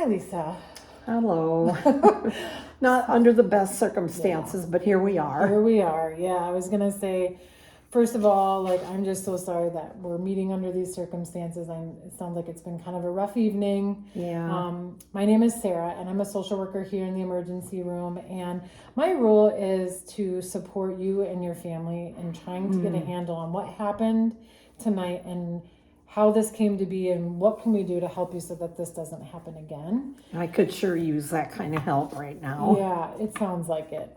Hi, Lisa. Hello. Not under the best circumstances, but here we are. Here we are. Yeah, I was gonna say, first of all, I'm just so sorry that we're meeting under these circumstances. It sounds like it's been kind of a rough evening. Yeah. My name is Sarah, and I'm a social worker here in the emergency room. And my role is to support you and your family in trying to get a handle on what happened tonight and how this came to be and what can we do to help you so that this doesn't happen again. I could sure use that kind of help right now. Yeah, it sounds like it.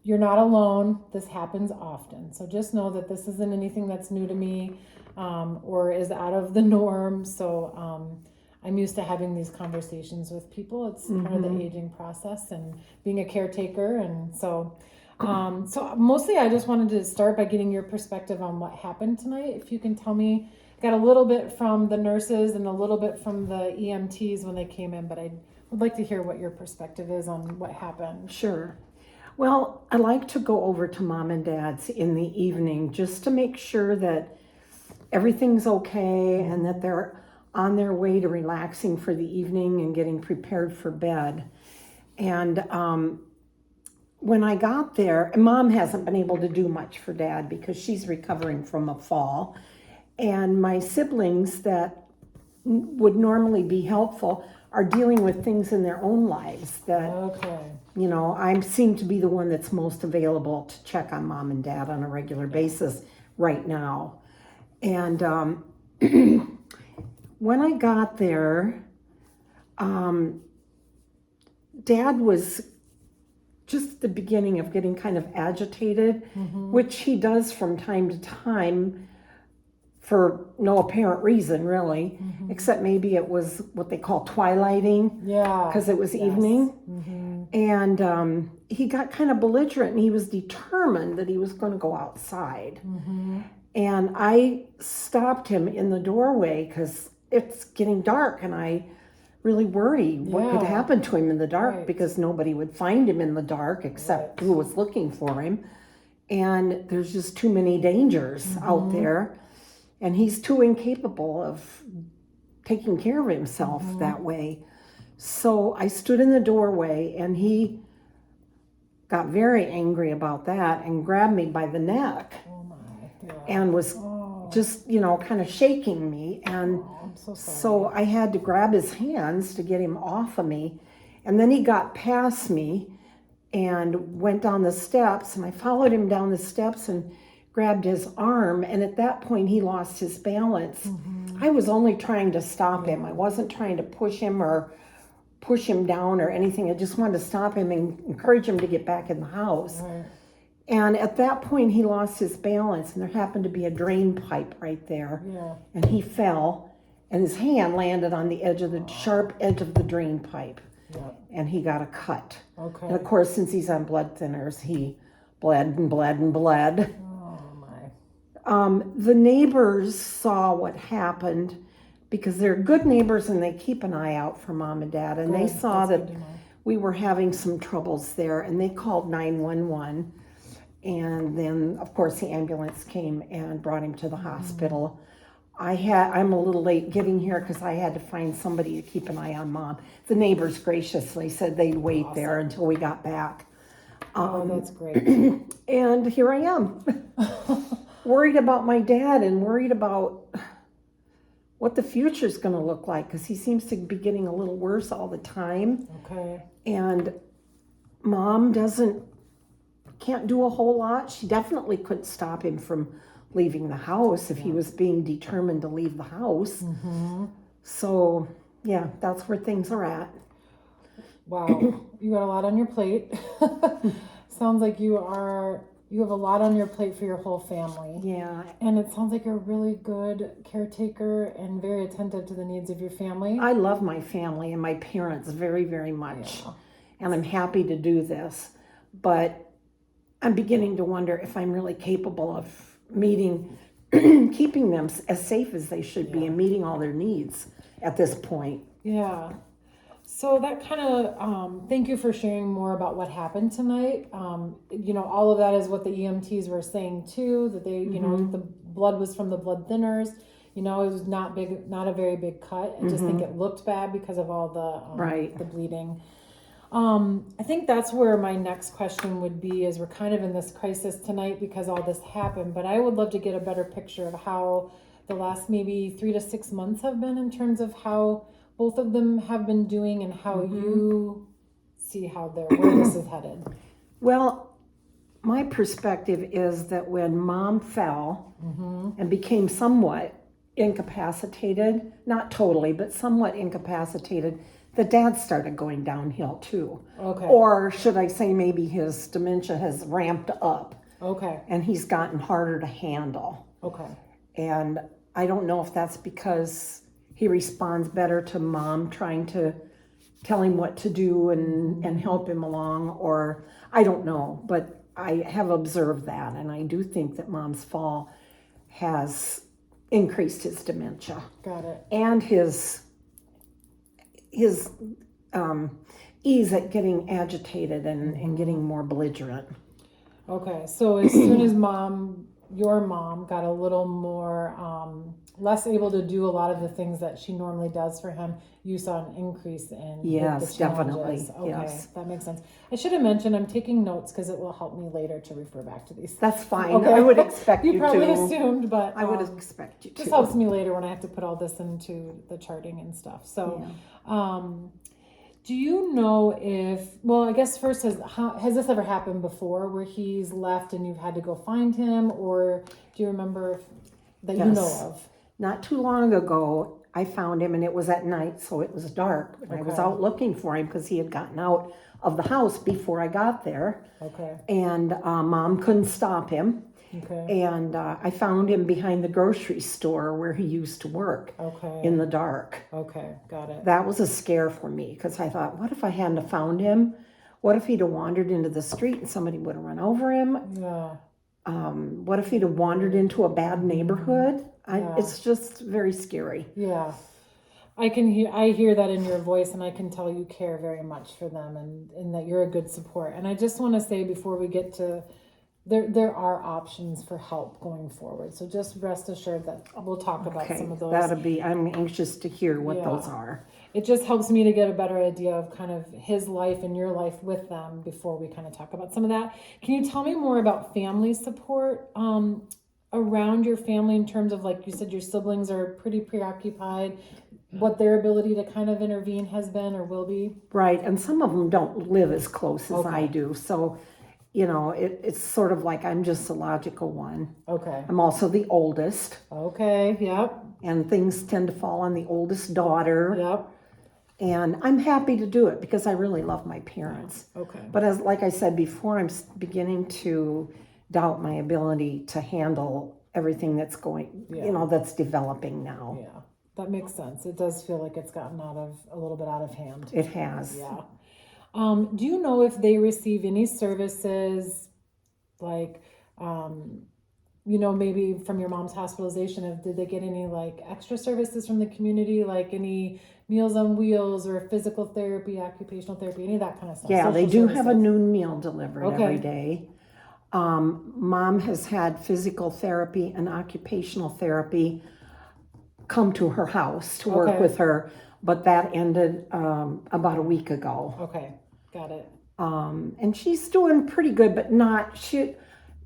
You're not alone. This happens often. So just know that this isn't anything that's new to me or is out of the norm. So I'm used to having these conversations with people. It's part of the aging process and being a caretaker. And so mostly I just wanted to start by getting your perspective on what happened tonight. If you can tell me, got a little bit from the nurses and a little bit from the EMTs when they came in, but I would like to hear what your perspective is on what happened. Sure. Well, I like to go over to mom and dad's in the evening just to make sure that everything's okay and that they're on their way to relaxing for the evening and getting prepared for bed. And when I got there, mom hasn't been able to do much for dad because she's recovering from a fall. And my siblings that would normally be helpful are dealing with things in their own lives that, I seem to be the one that's most available to check on mom and dad on a regular basis right now. And when I got there, dad was just at the beginning of getting kind of agitated, which he does from time to time for no apparent reason, really, except maybe it was what they call twilighting. Yeah. Because it was evening. And he got kind of belligerent and he was determined that he was going to go outside. And I stopped him in the doorway because it's getting dark and I really worry what could happen to him in the dark because nobody would find him in the dark except who was looking for him. And there's just too many dangers out there. And he's too incapable of taking care of himself that way. So I stood in the doorway and he got very angry about that and grabbed me by the neck and was just, kind of shaking me. And so I had to grab his hands to get him off of me. And then he got past me and went down the steps, and I followed him down the steps and grabbed his arm, and at that point he lost his balance. I was only trying to stop him. I wasn't trying to push him or push him down or anything. I just wanted to stop him and encourage him to get back in the house. And at that point he lost his balance, and there happened to be a drain pipe right there. And he fell, and his hand landed on the edge of the sharp edge of the drain pipe. And he got a cut. And of course, since he's on blood thinners, he bled and bled and bled. The neighbors saw what happened because they're good neighbors and they keep an eye out for mom and dad. And they saw that we were having some troubles there and they called 911. And then, of course, the ambulance came and brought him to the hospital. I'm a little late getting here because I had to find somebody to keep an eye on mom. The neighbors graciously said they'd wait there until we got back. That's great. And here I am. Worried about my dad and worried about what the future's going to look like because he seems to be getting a little worse all the time. And mom can't do a whole lot. She definitely couldn't stop him from leaving the house if he was being determined to leave the house. So, yeah, that's where things are at. Wow. You got a lot on your plate. Sounds like you have a lot on your plate for your whole family. Yeah. And it sounds like you're a really good caretaker and very attentive to the needs of your family. I love my family and my parents very, very much. And I'm happy to do this. But I'm beginning to wonder if I'm really capable of keeping them as safe as they should be and meeting all their needs at this point. Yeah. So that kind of, thank you for sharing more about what happened tonight. All of that is what the EMTs were saying too, that they, the blood was from the blood thinners. You know, it was not big, not a very big cut. I just think it looked bad because of all the Right. the bleeding. I think that's where my next question would be, is we're kind of in this crisis tonight because all this happened, but I would love to get a better picture of how the last maybe 3 to 6 months have been in terms of how both of them have been doing and how you see how where this is headed. Well, my perspective is that when Mom fell and became somewhat incapacitated, not totally, but somewhat incapacitated, the dad started going downhill too. Okay. Or should I say maybe his dementia has ramped up Okay. and he's gotten harder to handle. Okay. And I don't know if that's because he responds better to Mom trying to tell him what to do and help him along, or I don't know, but I have observed that, and I do think that Mom's fall has increased his dementia Got it. and his ease at getting agitated and getting more belligerent. Okay. So as soon as your mom got a little more less able to do a lot of the things that she normally does for him, you saw an increase in Yes, the challenges. definitely. Okay, Yes. that makes sense. I should have mentioned I'm taking notes because it will help me later to refer back to these. That's fine. Okay. I would expect you You probably to. assumed, but I would expect you to. just helps me later when I have to put all this into the charting and stuff. So, do you know if? Well, I guess first, has this ever happened before, where he's left and you've had to go find him, or do you remember that you know Yes. of? Not too long ago, I found him, and it was at night, so it was dark. And I was Okay. out looking for him because he had gotten out of the house before I got there. Okay. And Mom couldn't stop him. Okay. And I found him behind the grocery store where he used to work Okay. in the dark. Okay. Got it. That was a scare for me because I thought, what if I hadn't have found him? What if he'd have wandered into the street and somebody would have run over him? Yeah. What if he'd have wandered into a bad neighborhood? Yeah. It's just very scary. Yeah. I hear that in your voice, and I can tell you care very much for them, and that you're a good support. And I just want to say before we get to there are options for help going forward. So just rest assured that we'll talk about some of those. I'm anxious to hear what Yeah. those are. It just helps me to get a better idea of kind of his life and your life with them before we kind of talk about some of that. Can you tell me more about family support around your family in terms of, like you said, your siblings are pretty preoccupied, what their ability to kind of intervene has been or will be? Right, and some of them don't live as close as I Okay. do. So, it's sort of like I'm just the logical one. Okay. I'm also the oldest, Okay. Yep. and things tend to fall on the oldest daughter. Yep. And I'm happy to do it because I really love my parents. Okay. But like I said before, I'm beginning to doubt my ability to handle everything that's that's developing now. Yeah. That makes sense. It does feel like it's gotten a little bit out of hand. It has. Yeah. Do you know if they receive any services, like, maybe from your mom's hospitalization, did they get any like extra services from the community, like any Meals on Wheels or physical therapy, occupational therapy, any of that kind of stuff? Yeah, they Social do have a services? noon meal delivered Okay. every day. Mom has had physical therapy and occupational therapy come to her house to work Okay. with her, but that ended about a week ago. Okay. Got it. And she's doing pretty good, but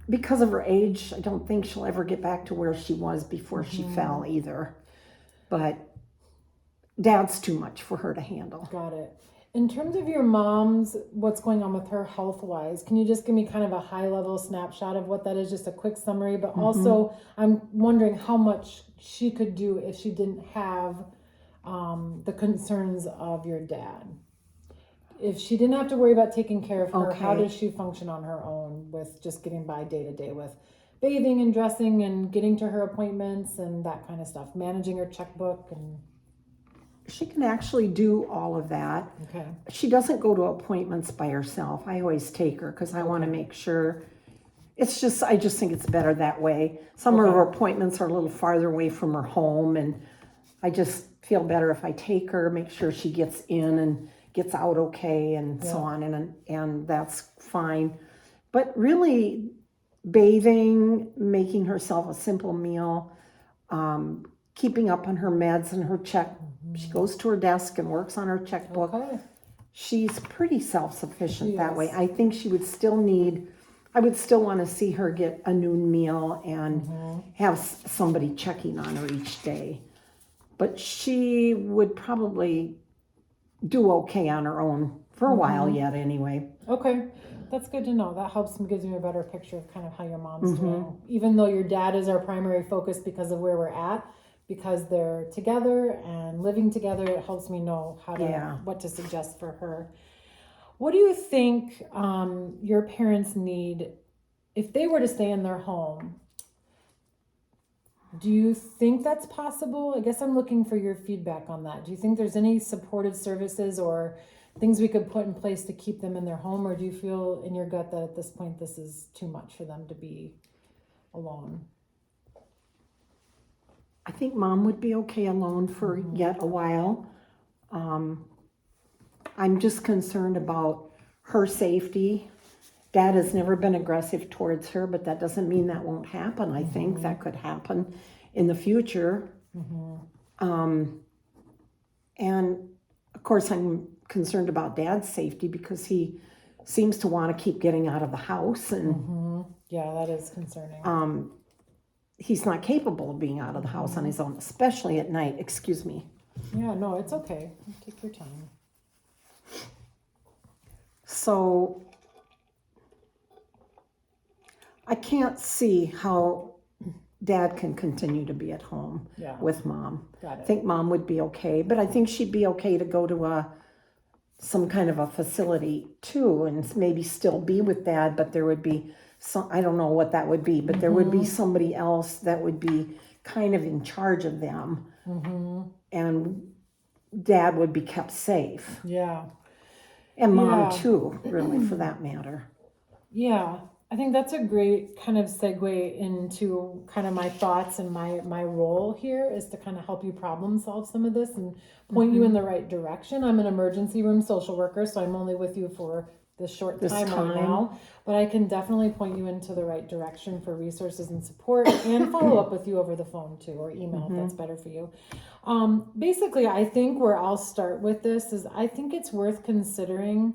because of her age, I don't think she'll ever get back to where she was before she fell either. But Dad's too much for her to handle. Got it. In terms of your mom's, what's going on with her health-wise, can you just give me kind of a high-level snapshot of what that is, just a quick summary? But also, I'm wondering how much she could do if she didn't have the concerns of your dad. If she didn't have to worry about taking care of her, how Okay. does she function on her own with just getting by day to day with bathing and dressing and getting to her appointments and that kind of stuff, managing her checkbook and... She can actually do all of that. Okay. She doesn't go to appointments by herself. I always take her because I want to make sure. I just think it's better that way. Some of her appointments are a little farther away from her home, and I just feel better if I take her, make sure she gets in and gets out okay, and so on, and that's fine. But really, bathing, making herself a simple meal, keeping up on her meds and her check. She goes to her desk and works on her checkbook. Okay. She's pretty self-sufficient She that is. way. I think she would still need, I would still want to see her get a noon meal and have somebody checking on her each day. But she would probably do okay on her own for a while yet anyway. Okay, that's good to know. That helps me, gives me a better picture of kind of how your mom's doing. Even though your dad is our primary focus because of where we're at, because they're together and living together, it helps me know how to Yeah. what to suggest for her. What do you think your parents need if they were to stay in their home? Do you think that's possible? I guess I'm looking for your feedback on that. Do you think there's any supportive services or things we could put in place to keep them in their home, or do you feel in your gut that at this point this is too much for them to be alone? I think mom would be okay alone for yet a while. I'm just concerned about her safety. Dad has never been aggressive towards her, but that doesn't mean that won't happen. I think that could happen in the future. And of course, I'm concerned about Dad's safety because he seems to want to keep getting out of the house, and Yeah, that is concerning. he's not capable of being out of the house on his own, especially at night. Excuse me. Yeah, no, it's okay. Take your time. So I can't see how Dad can continue to be at home Yeah. with mom. Got I it. think mom would be okay, but I think she'd be okay to go to some kind of a facility too, and maybe still be with Dad, but there would be some, I don't know what that would be, but there would be somebody else that would be kind of in charge of them, and Dad would be kept safe, Yeah. and mom Yeah. too, really, for that matter. Yeah, I think that's a great kind of segue into kind of my thoughts and my role here is to kind of help you problem solve some of this and point you in the right direction. I'm an emergency room social worker, so I'm only with you for this short time right now, but I can definitely point you into the right direction for resources and support and follow up with you over the phone too, or email if that's better for you. Basically, I think where I'll start with this is I think it's worth considering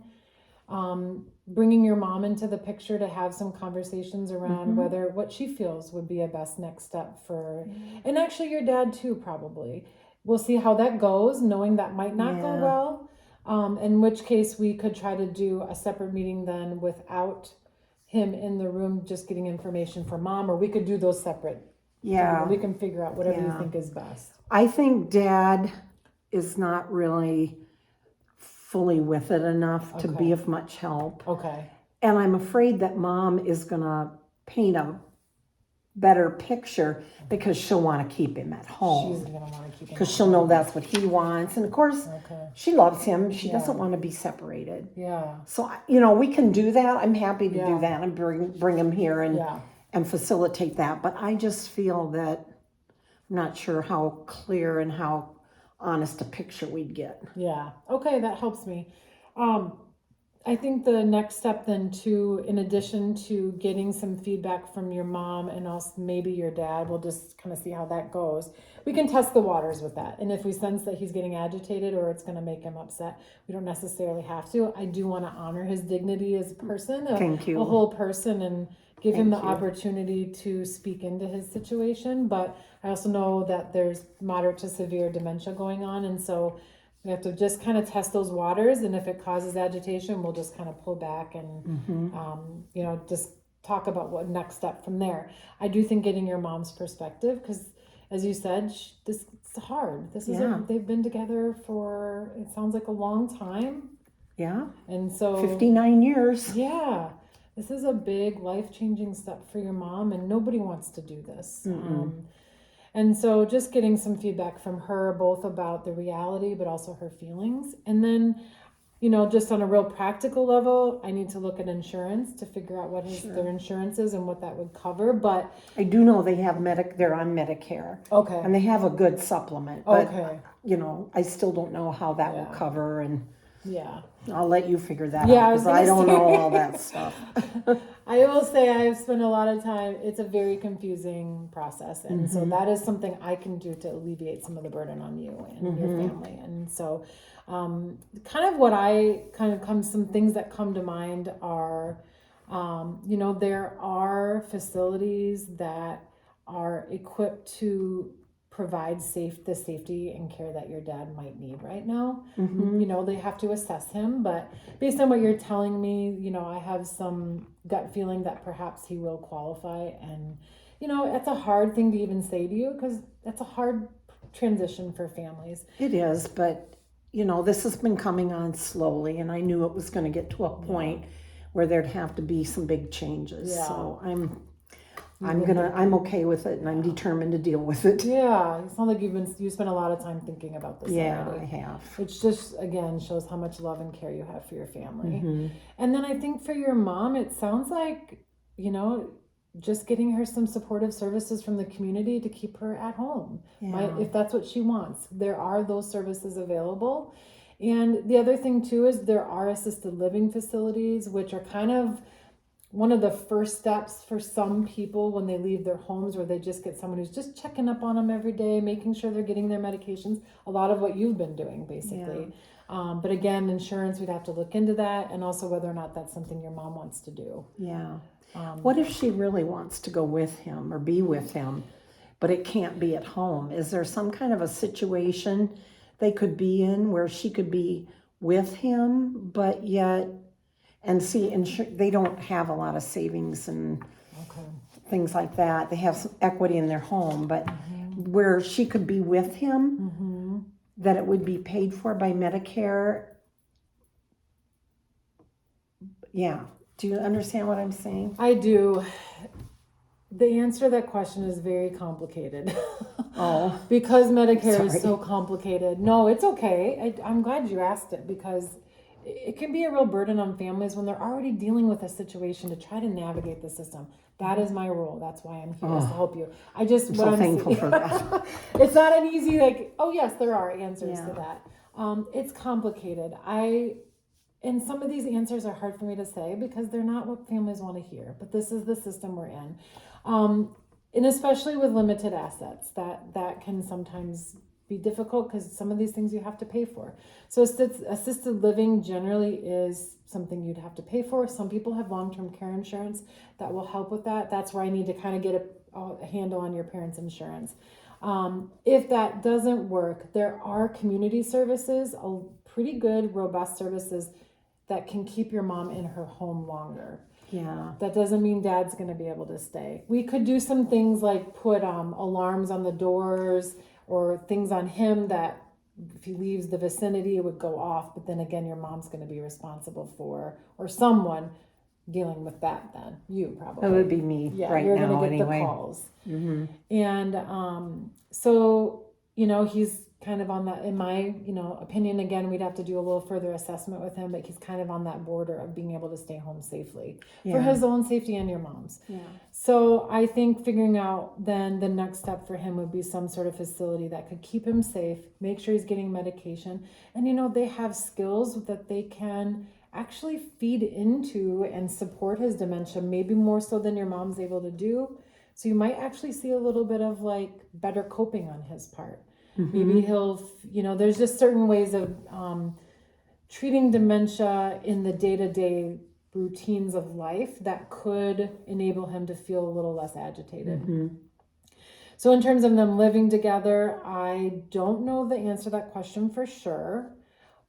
bringing your mom into the picture to have some conversations around whether what she feels would be a best next step for, and actually your dad too, probably. We'll see how that goes, knowing that might not go Yeah. well. In which case we could try to do a separate meeting then without him in the room, just getting information from mom, or we could do those separate. Yeah. We can figure out whatever you Yeah. think is best. I think Dad is not really fully with it enough to be Okay. of much help. Okay. And I'm afraid that mom is gonna paint a better picture because she'll want to keep him at She's home. gonna want to keep him. Because she'll know that's what he wants. And of course, Okay. she loves him. She Yeah. doesn't want to be separated. Yeah. So, we can do that. I'm happy to Yeah. do that and bring him here and, Yeah. and facilitate that. But I just feel that I'm not sure how clear and how honest a picture we'd get. Yeah. Okay, that helps me. I think the next step then too, in addition to getting some feedback from your mom and also maybe your dad, we'll just kind of see how that goes. We can test the waters with that. And if we sense that he's getting agitated or it's going to make him upset, we don't necessarily have to. I do want to honor his dignity as a person, Thank you. a whole person, and give him the Thank you. opportunity to speak into his situation. But I also know that there's moderate to severe dementia going on. And so we have to just kind of test those waters, and if it causes agitation, we'll just kind of pull back and, just talk about what next step from there. I do think getting your mom's perspective, because as you said, this is hard. This is Yeah. they've been together for, it sounds like a long time, Yeah, and so 59 years. yeah, this is a big life-changing step for your mom, and nobody wants to do this. And so just getting some feedback from her, both about the reality, but also her feelings. And then, just on a real practical level, I need to look at insurance to figure out what their insurance is and what that would cover. But I do know they have they're on Medicare. okay. And they have a good supplement. But, Okay. I still don't know how that will Yeah. cover. And Yeah. I'll let you figure that Yeah, I out was because I gonna don't say. know all that stuff. I will say I've spent a lot of time, it's a very confusing process. And so that is something I can do to alleviate some of the burden on you and your family. And so, kind of what some things that come to mind are, there are facilities that are equipped to provide the safety and care that your dad might need right now. They have to assess him, but based on what you're telling me, I have some gut feeling that perhaps he will qualify. And, it's a hard thing to even say to you because that's a hard transition for families. It is, but this has been coming on slowly, and I knew it was going to get to a point where there'd have to be some big changes. Yeah. So I'm okay with it, and I'm determined to deal with it. Yeah, it sounds like you spent a lot of time thinking about this already. I have. Which just, again, shows how much love and care you have for your family. And then I think for your mom, it sounds like, just getting her some supportive services from the community to keep her at home. If that's what she wants. There are those services available. And the other thing too is there are assisted living facilities, which are kind of one of the first steps for some people when they leave their homes, where they just get someone who's just checking up on them every day, making sure they're getting their medications. A lot of what you've been doing, basically. But again, insurance, we'd have to look into that, and also whether or not that's something your mom wants to do. Yeah. What if she really wants to go with him or be with him, but it can't be at home? Is there some kind of a situation they could be in where she could be with him, but yet, and see, they don't have a lot of savings and things like that. They have some equity in their home, but where she could be with him, that it would be paid for by Medicare. Yeah. Do you understand what I'm saying? I do. The answer to that question is very complicated. Oh. Because Medicare Sorry. is so complicated. No, it's okay. I'm glad you asked it, because it can be a real burden on families when they're already dealing with a situation to try to navigate the system. That is my role. That's why I'm here, is to help you. I'm so thankful for that. It's not an easy, oh yes, there are answers to that. It's complicated. And some of these answers are hard for me to say because they're not what families want to hear, but this is the system we're in. And especially with limited assets, that can sometimes be difficult because some of these things you have to pay for. So assisted living generally is something you'd have to pay for. Some people have long-term care insurance that will help with that. That's where I need to kind of get a handle on your parents' insurance. If that doesn't work, there are community services, pretty good, robust services that can keep your mom in her home longer. Yeah. That doesn't mean dad's going to be able to stay. We could do some things like put alarms on the doors or things on him that if he leaves the vicinity, it would go off. But then again, your mom's going to be responsible for, or someone dealing with that then. You probably. That would be me right you're now gonna get anyway. the calls. And so, he's kind of on that, in my, opinion, again, we'd have to do a little further assessment with him, but he's kind of on that border of being able to stay home safely for his own safety and your mom's. Yeah. So I think figuring out then the next step for him would be some sort of facility that could keep him safe, make sure he's getting medication. And, they have skills that they can actually feed into and support his dementia, maybe more so than your mom's able to do. So you might actually see a little bit of better coping on his part. Maybe he'll, there's just certain ways of treating dementia in the day-to-day routines of life that could enable him to feel a little less agitated. So in terms of them living together, I don't know the answer to that question for sure.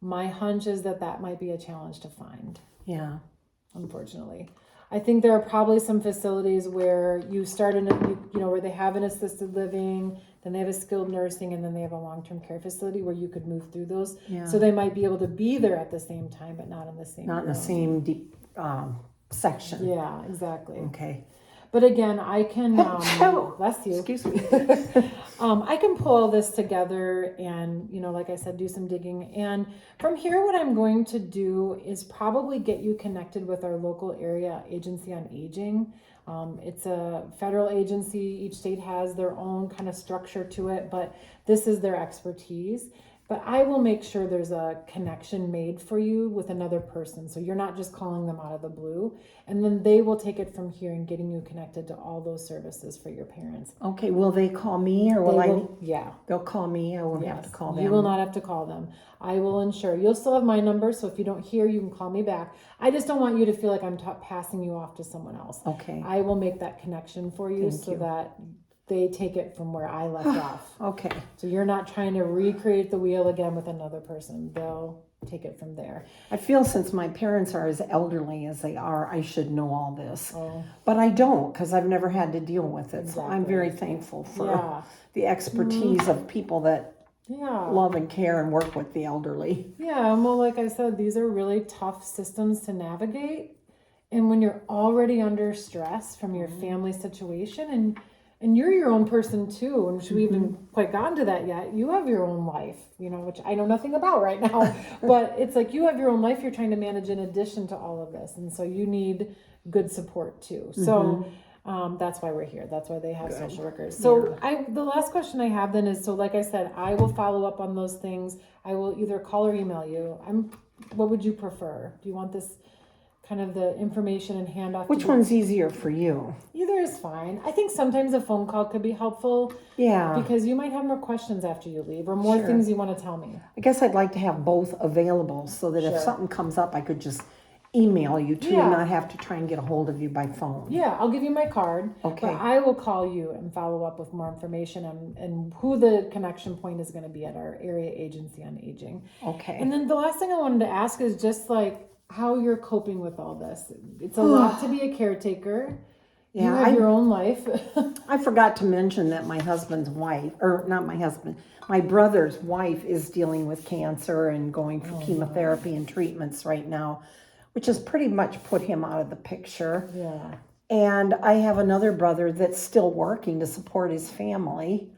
My hunch is that might be a challenge to find. Yeah. Unfortunately. I think there are probably some facilities where you start where they have an assisted living, then they have a skilled nursing, and then they have a long-term care facility where you could move through those. Yeah. So they might be able to be there at the same time, but not in the same Not in the room. same deep section. Yeah, exactly. Okay. But again, I can, bless you. Excuse me. I can pull all this together and, like I said, do some digging. And from here, what I'm going to do is probably get you connected with our local area agency on aging. It's a federal agency. Each state has their own kind of structure to it, but this is their expertise. But I will make sure there's a connection made for you with another person. So you're not just calling them out of the blue. And then they will take it from here and getting you connected to all those services for your parents. Okay, will they call me or Yeah. They'll call me. I won't have to call them. You will not have to call them. I will ensure. You'll still have my number, so if you don't hear, you can call me back. I just don't want you to feel like I'm passing you off to someone else. Okay. I will make that connection for you Thank so you. that they take it from where I left off. Okay. So you're not trying to recreate the wheel again with another person. They'll take it from there. I feel since my parents are as elderly as they are, I should know all this. Oh. But I don't, because I've never had to deal with it. So I'm Exactly. very thankful for Yeah. the expertise of people that Yeah. love and care and work with the elderly. Yeah, and well, like I said, these are really tough systems to navigate. And when you're already under stress from your family situation, and you're your own person too, and we haven't quite gotten to that yet. You have your own life, which I know nothing about right now. But it's like you have your own life you're trying to manage in addition to all of this, and so you need good support too. So that's why we're here. That's why they have social workers. So the last question I have then is, so like I said, I will follow up on those things. I will either call or email you. What would you prefer? Do you want this kind of the information and handoff? Which one's easier for you? Either is fine. I think sometimes a phone call could be helpful Yeah. because you might have more questions after you leave or more things you want to tell me. I guess I'd like to have both available so that Sure. if something comes up, I could just email you too and not have to try and get a hold of you by phone. Yeah, I'll give you my card. Okay. But I will call you and follow up with more information and who the connection point is going to be at our area agency on aging. Okay. And then the last thing I wanted to ask is just like how you're coping with all this. It's a lot to be a caretaker. You have your own life. I forgot to mention that my husband's wife, or not my husband, my brother's wife is dealing with cancer and going for chemotherapy and treatments right now, which has pretty much put him out of the picture. Yeah. And I have another brother that's still working to support his family.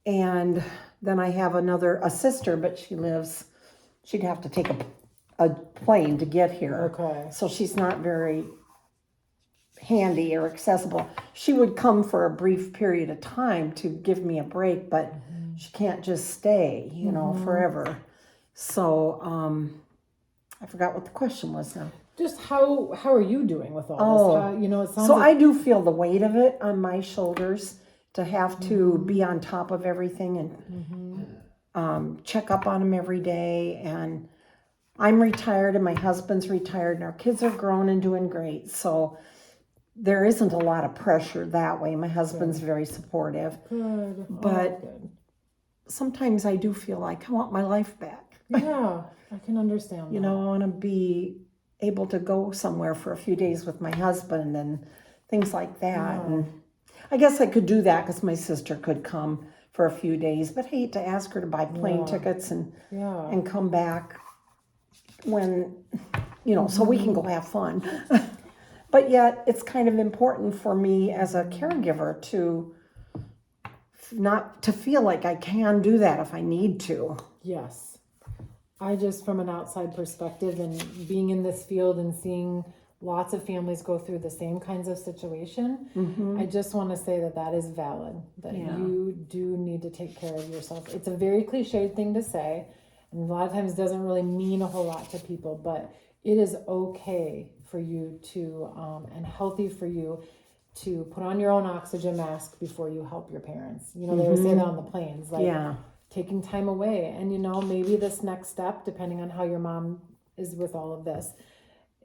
And then I have a sister, but she'd have to take a plane to get here. Okay. So she's not very handy or accessible. She would come for a brief period of time to give me a break, but she can't just stay, forever. So I forgot what the question was now. Just how are you doing with all this? It sounds So like I do feel the weight of it on my shoulders to have to be on top of everything and check up on him every day. And I'm retired and my husband's retired and our kids are grown and doing great. So there isn't a lot of pressure that way. My husband's very supportive. good. But Good. sometimes I do feel like I want my life back. Yeah, I can understand that. I want to be able to go somewhere for a few days with my husband and things like that. Yeah. And I guess I could do that because my sister could come for a few days, but I hate to ask her to buy plane tickets and come back when, so we can go have fun. But yet it's kind of important for me as a caregiver to not to feel like I can do that if I need to. Yes. I just, from an outside perspective and being in this field and seeing lots of families go through the same kinds of situation, I just want to say that is valid, that you do need to take care of yourself. It's a very cliched thing to say, and a lot of times doesn't really mean a whole lot to people, but it is okay for you to, and healthy for you to put on your own oxygen mask before you help your parents. They would say that on the planes, like taking time away. And, maybe this next step, depending on how your mom is with all of this,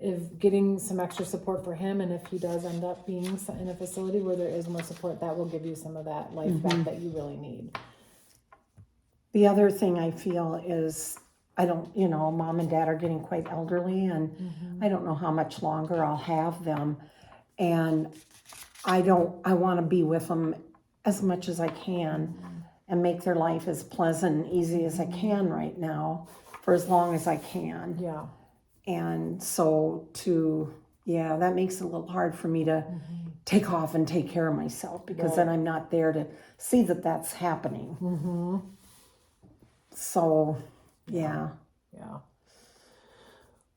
if getting some extra support for him, and if he does end up being in a facility where there is more support, that will give you some of that life back that you really need. The other thing I feel is mom and dad are getting quite elderly and I don't know how much longer I'll have them. And I want to be with them as much as I can and make their life as pleasant and easy as I can right now for as long as I can. Yeah. And so that makes it a little hard for me to take off and take care of myself because then I'm not there to see that that's happening. So, yeah.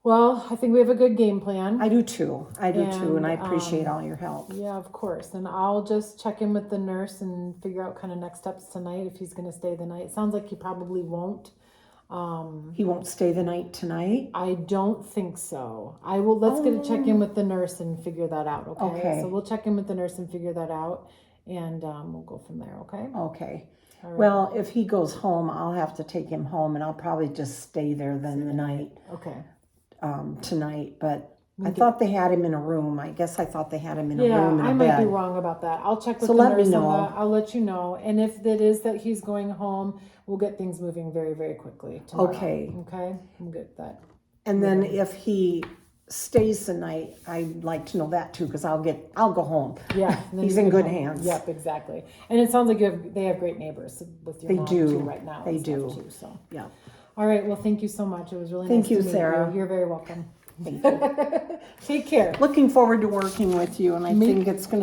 Well, I think we have a good game plan. I do too. I do too, and I And, appreciate all your help. Yeah, of course. And I'll just check in with the nurse and figure out kind of next steps tonight if he's going to stay the night. Sounds like he probably won't. He won't stay the night tonight? I don't think so. I will. Let's get a check in with the nurse and figure that out. Okay? Okay. So we'll check in with the nurse and figure that out, and we'll go from there. Okay. Okay. All right. Well, if he goes home, I'll have to take him home, and I'll probably just stay there then the night, Okay. tonight. But I thought they had him in a room. I guess I thought they had him in a Yeah, room in I a might be bed. wrong about that. I'll check with So the let me nurse on know. that. I'll let you know. And if it is that he's going home, we'll get things moving very, very quickly tomorrow. Okay. Okay. I'm good with that. And then if he stays the night, I'd like to know that too, because I'll go home. Yeah. and then He's you in get good home. hands. Yep, exactly. And it sounds like they have great neighbors with your They mom do. too right now. They and stuff, do. Too, so. Yeah. All right. Well, thank you so much. It was really Thank nice you, to meet Sarah. you. You're very welcome. Thank you. Take care. Looking forward to working with you, and I think it's going to